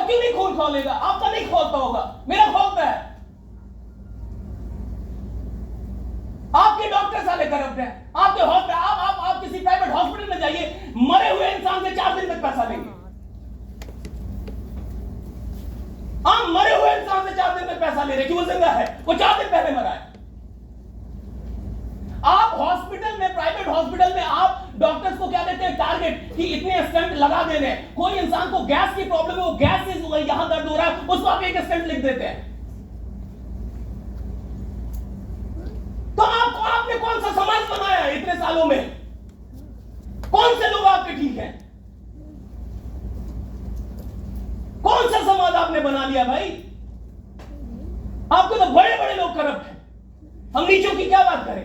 क्यों नहीं खून खोलेगा? आपका नहीं खोलता होगा, मेरा खोलता है। आपके डॉक्टर साले करप्ट हैं, आपके हॉस्पिटल, आप किसी प्राइवेट हॉस्पिटल में जाइए, मरे हुए इंसान से 4 दिन तक पैसा लेंगे। आप मरे हुए इंसान से 4 दिन तक पैसा ले रहे कि वो जिंदा है, वो 4 दिन पहले मरा है। आप हॉस्पिटल में, प्राइवेट हॉस्पिटल में आप डॉक्टर्स को क्या देते हैं? टारगेट कि इतने स्टेंट लगा देने। कोई इंसान को गैस की प्रॉब्लम है, वो गैस से यहां दर्द हो रहा है, उसको आप एक स्टेंट लिख देते हैं। तो आपने कौन सा समाज बनाया है इतने सालों में? कौन से लोग आपके ठीक हैं? कौन सा समाज आपने बना लिया भाई? आपके तो बड़े बड़े लोग करप्ट हैं, हम नीचों की क्या बात करें?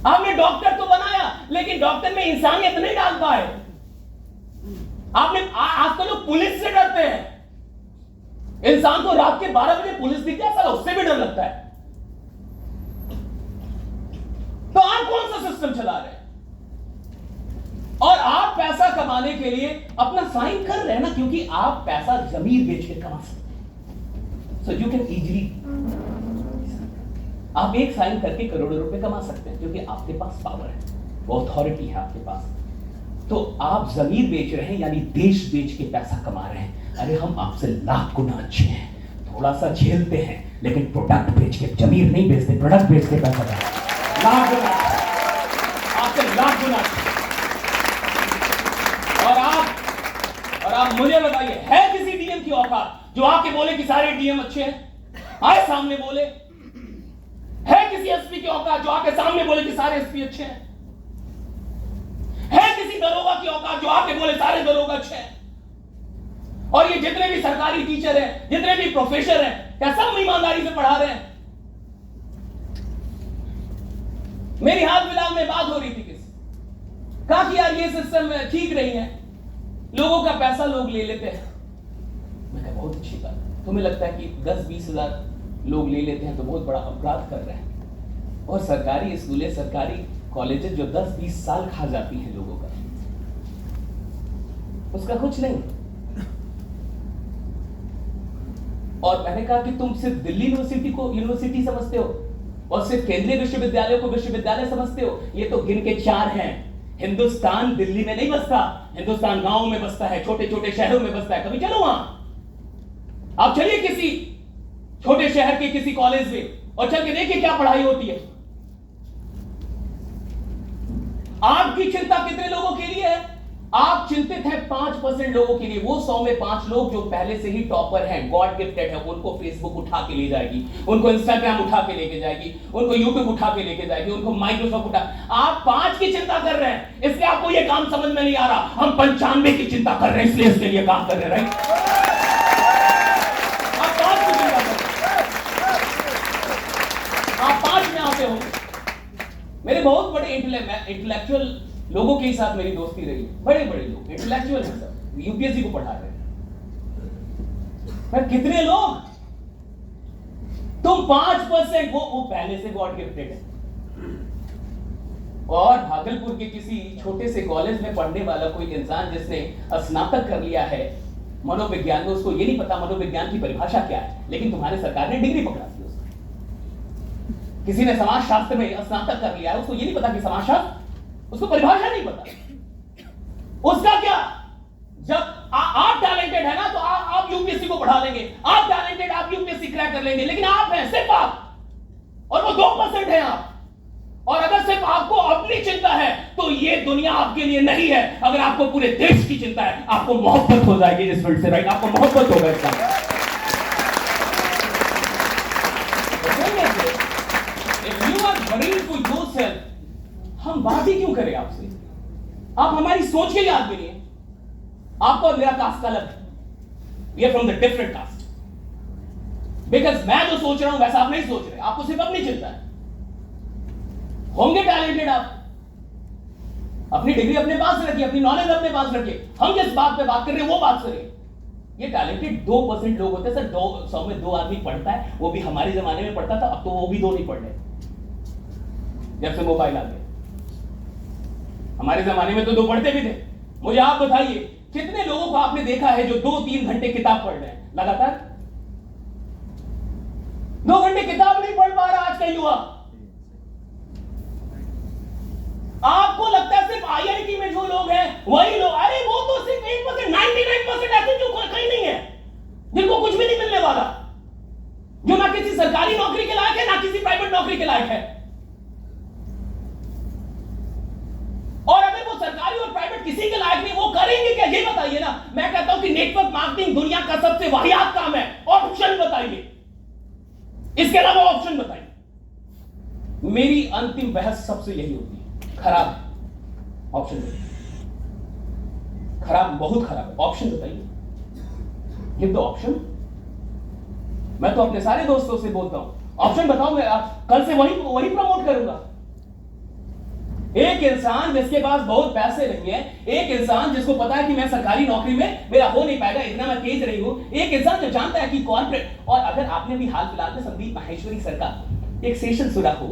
आपने डॉक्टर तो बनाया, लेकिन डॉक्टर में इंसानियत नहीं डाल पाए। आपने आज तो लोग पुलिस से डरते हैं। इंसान को रात के 12 बजे पुलिस दिख जाए, साला उससे भी डर लगता है। तो आप कौन सा सिस्टम चला रहे हैं? और आप पैसा कमाने के लिए अपना साइन कर रहे हैं ना, क्योंकि आप पैसा जमीर बेच के कमा सकते हैं। सो यू कैन इजीली, आप एक साइन करके करोड़ों रुपए कमा सकते हैं, क्योंकि आपके पास पावर है, वो अथॉरिटी है आपके पास। तो आप जमीर बेच रहे हैं, यानी देश बेच के पैसा कमा रहे हैं। अरे हम आपसे लाख गुना अच्छे हैं, थोड़ा सा झेलते हैं, लेकिन प्रोडक्ट बेच के, जमीर नहीं बेचते, प्रोडक्ट बेच के पैसा कमा, लाख गुना आपसे, लाख गुना। और आप मुझे बताइए, है किसी डीएम की औकात जो आके बोले कि सारे डीएम अच्छे हैं? आए सामने बोले? है किसी एसपी की औकात जो आके सामने बोले कि सारे एसपी अच्छे हैं? है किसी दरोगा की औकात जो आके बोले सारे दरोगा अच्छे हैं? और ये जितने भी सरकारी टीचर हैं, जितने भी प्रोफेसर हैं, क्या सब ईमानदारी से पढ़ा रहे हैं? मेरी हाल फिलहाल में बात हो रही थी किसी, कहा कि यार ये सिस्टम ठीक नहीं है, लोगों का पैसा लोग ले लेते हैं। मैं कहा बहुत अच्छी बात, तुम्हें लगता है कि 10-20 हजार लोग ले लेते हैं तो बहुत बड़ा अपराध कर रहे हैं? और सरकारी स्कूलें, सरकारी कॉलेजेस जो 10-20 साल खा जाती हैं लोगों का, उसका कुछ नहीं। और मैंने कहा कि तुम सिर्फ दिल्ली यूनिवर्सिटी को यूनिवर्सिटी समझते हो और सिर्फ केंद्रीय विश्वविद्यालय को विश्वविद्यालय समझते हो। ये तो गिन के 4 हैं। हिंदुस्तान दिल्ली में नहीं बसता, हिंदुस्तान गांवों में बसता है, छोटे छोटे शहरों में बसता है। कभी चलो वहां, आप चलिए किसी छोटे शहर के किसी कॉलेज में और चल के देखिए क्या पढ़ाई होती है। आपकी चिंता कितने लोगों के लिए है? आप चिंतित हैं 5% लोगों के लिए। वो 100 में 5 लोग जो पहले से ही टॉपर हैं, गॉड गिफ्टेड है, उनको फेसबुक उठा के ले जाएगी, उनको इंस्टाग्राम उठा के लेके जाएगी, उनको यूट्यूब उठा के लेके जाएगी, उनको माइक्रोसॉफ्ट उठा। आप 5 की चिंता कर रहे हैं, इसलिए आपको ये काम समझ में नहीं आ रहा। हम 95 की चिंता कर रहे हैं, इसलिए इसके लिए काम कर रहे हैं। आप 5 की चिंता कर रहे हैं, आप 5 में आते हो। मेरे बहुत बड़े इंटेलेक्चुअल लोगों के साथ मेरी दोस्ती रही, बड़े बड़े लोग इंटेलेक्चुअल हैं, सब यूपीएससी को पढ़ा रहे हैं। पर कितने लोग, तुम 5%, वो पहले से गॉड गिफ्टेड है। और भागलपुर के किसी छोटे से कॉलेज में पढ़ने वाला कोई इंसान जिसने स्नातक कर लिया है मनोविज्ञान में, उसको ये नहीं पता मनोविज्ञान की परिभाषा क्या है, लेकिन तुम्हारी सरकार ने डिग्री पकड़ा दी उसको। किसी ने समाजशास्त्र में स्नातक कर लिया है, उसको ये नहीं पता कि समाजशास्त्र, उसको परिभाषा नहीं पता। उसका क्या? जब आप टैलेंटेड है ना, तो आप यूपीएससी को पढ़ा लेंगे, आप टैलेंटेड, आप यूपीएससी क्रैक कर लेंगे, लेकिन आप हैं सिर्फ आप, और वो 2% हैं आप। और अगर सिर्फ आपको अपनी चिंता है तो ये दुनिया आपके लिए नहीं है। अगर आपको पूरे देश की चिंता है, आपको मोहब्बत हो जाएगी इस फील्ड से, राइट? आपको मोहब्बत होगा इसका। If you are worried for yourself, हम बात ही क्यों करें आपसे? आप हमारी सोच के लिए आदमी नहीं है। आपको और मेरा कास्ट अलग है, we are from the different caste. Because मैं जो सोच रहा हूं वैसा आप नहीं सोच रहे, आपको सिर्फ अपनी चिंता है। होंगे टैलेंटेड आप, अपनी डिग्री अपने पास रखिए, अपनी नॉलेज अपने पास रखिए। हम जिस बात पे बात कर रहे हैं वो बात करिए। ये टैलेंटेड 2% लोग होते हैं सर। 100 में 2 आदमी पढ़ता है, वो भी हमारे जमाने में पढ़ता था, अब तो वो भी 2 नहीं पढ़ रहे जब से मोबाइल आ गए। हमारे जमाने में तो 2 पढ़ते भी थे। मुझे आप बताइए कितने लोगों को आपने देखा है जो 2-3 घंटे किताब पढ़ रहे हैं लगातार? 2 घंटे किताब नहीं पढ़ पा रहा आज का युवा। आपको लगता है सिर्फ आईआईटी में जो लोग हैं वही लोग, अरे वो तो सिर्फ 1%, 99% ऐसे जो कहीं नहीं है, जिनको कुछ भी नहीं मिलने वाला, जो ना किसी सरकारी नौकरी के लायक है ना किसी प्राइवेट नौकरी के लायक है। और अगर वो सरकारी और प्राइवेट किसी के लायक नहीं, वो करेंगे क्या ये बताइए ना। मैं कहता हूं कि नेटवर्क मार्केटिंग दुनिया का सबसे वाहियात काम है। ऑप्शन बताइए, इसके अलावा ऑप्शन बताइए। मेरी अंतिम बहस सबसे यही होती है, खराब ऑप्शन बताइए, खराब, बहुत खराब ऑप्शन बताइए, गिव द ऑप्शन। मैं तो अपने सारे दोस्तों से बोलता हूं ऑप्शन बताओ, मैं कल से वही प्रमोट करूंगा। एक इंसान जिसके पास बहुत पैसे नहीं है, एक इंसान जिसको पता है कि मैं सरकारी नौकरी में मेरा हो नहीं पाएगा, इतना मैं तेज रही हूं, एक इंसान जो जानता है कि कॉर्पोरेट। और अगर आपने भी हाल फिलहाल में संदीप माहेश्वरी सर का एक सेशन सुना हो,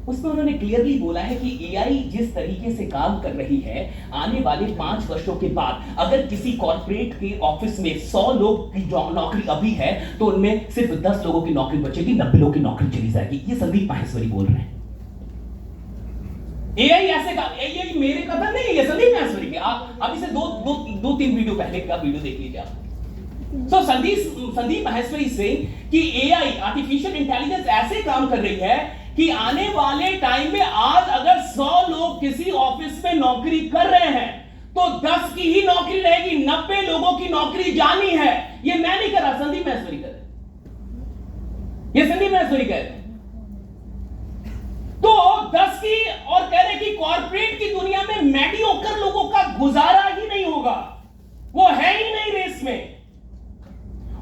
उसमें उन्होंने क्लियरली बोला है कि एआई जिस तरीके से काम कर रही है, आने वाले 5 वर्षों के बाद अगर किसी कॉर्पोरेट के ऑफिस में 100 लोग की नौकरी अभी है तो उनमें सिर्फ 10 लोगों की नौकरी बचेगी, 90 लोगों की नौकरी चली जाएगी। ये संदीप माहेश्वरी बोल रहे हैं। एआई ऐसे का, एआई मेरे कथन नहीं है, ये संदीप माहेश्वरी के। आप अभी से 2-3 वीडियो पहले का वीडियो देख लीजिए आप। सो संदीप माहेश्वरी से कि एआई आर्टिफिशियल इंटेलिजेंस ऐसे काम कर रही है कि आने वाले टाइम में आज अगर 100 लोग किसी ऑफिस में नौकरी कर रहे हैं तो 10 की ही नौकरी रहेगी, 90 लोगों की नौकरी जानी है। ये मैं नहीं कर रहा, संदीप माहेश्वरी कर रहे, ये संदीप माहेश्वरी कह रहे हैं। तो 10 की, और कह रहे कि कॉर्पोरेट की दुनिया में मेडियोकर लोगों का गुजारा ही नहीं होगा, वो है ही नहीं रेस में।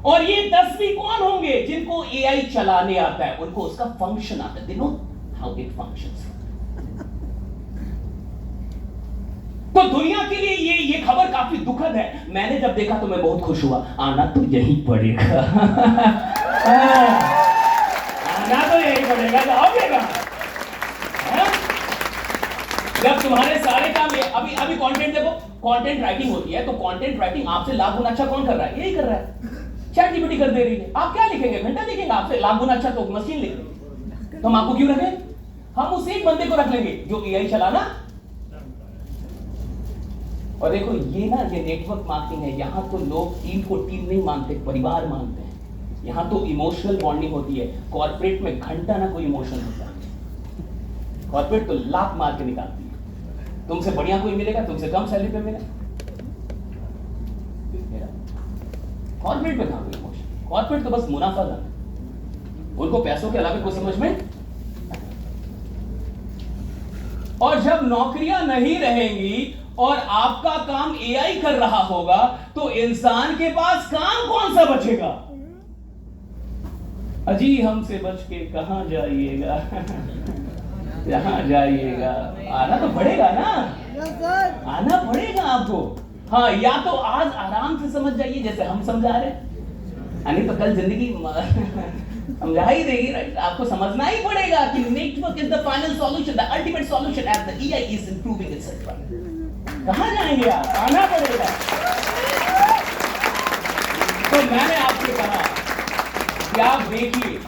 और ये 10 भी कौन होंगे? जिनको एआई चलाने आता है, उनको उसका फंक्शन आता है, they know how it functions. तो दुनिया के लिए ये खबर काफी दुखद है। मैंने जब देखा तो मैं बहुत खुश हुआ, आना तो यही पड़ेगा आना तो यही पड़ेगा, तो आएगा। जब तुम्हारे सारे काम अभी कंटेंट देखो, कंटेंट राइटिंग होती है तो कंटेंट राइटिंग आपसे लाख गुना अच्छा कौन कर रहा है? यही कर रहा है, चैट जीपीटी कर दे रही है। आप क्या लिखेंगे? घंटा लिखेंगे, आपसे लाख गुना अच्छा तो मशीन लिख लेगी। तो हम आपको क्यों रखें? हम उस एक बंदे को रख लेंगे जो एआई चलाना। और देखो ये ना, ये नेटवर्क मार्केटिंग है। यहां तो लोग टीम को टीम नहीं मानते, परिवार मानते हैं। यहां तो इमोशनल बॉन्डिंग होती है। कॉर्पोरेट में घंटा ना कोई इमोशन होता है, कॉर्पोरेट तो लाख मार के निकालती है। तुमसे बढ़िया कोई मिलेगा, तुमसे कम सैलरी पे मिलेगा। कॉर्पोरेट में कहां कोई इमोशन? कॉर्पोरेट तो बस मुनाफा था, उनको पैसों के अलावा कुछ समझ में। और जब नौकरियां नहीं रहेंगी और आपका काम एआई कर रहा होगा तो इंसान के पास काम कौन सा बचेगा? अजी हमसे बच के कहां जाइएगा जहां जाइएगा। आना तो पड़ेगा ना, आना पड़ेगा आपको। हाँ, या तो आज आराम से समझ जाइए जैसे हम समझा रहे हैं, नहीं तो कल जिंदगी समझा ही देगी। राइट, आपको समझना ही पड़ेगा कि network is the final solution, the ultimate solution as the AI is improving itself. कहां जाएंगे आप? आना पड़ेगा। तो मैंने आपसे कहा कि आप देखिए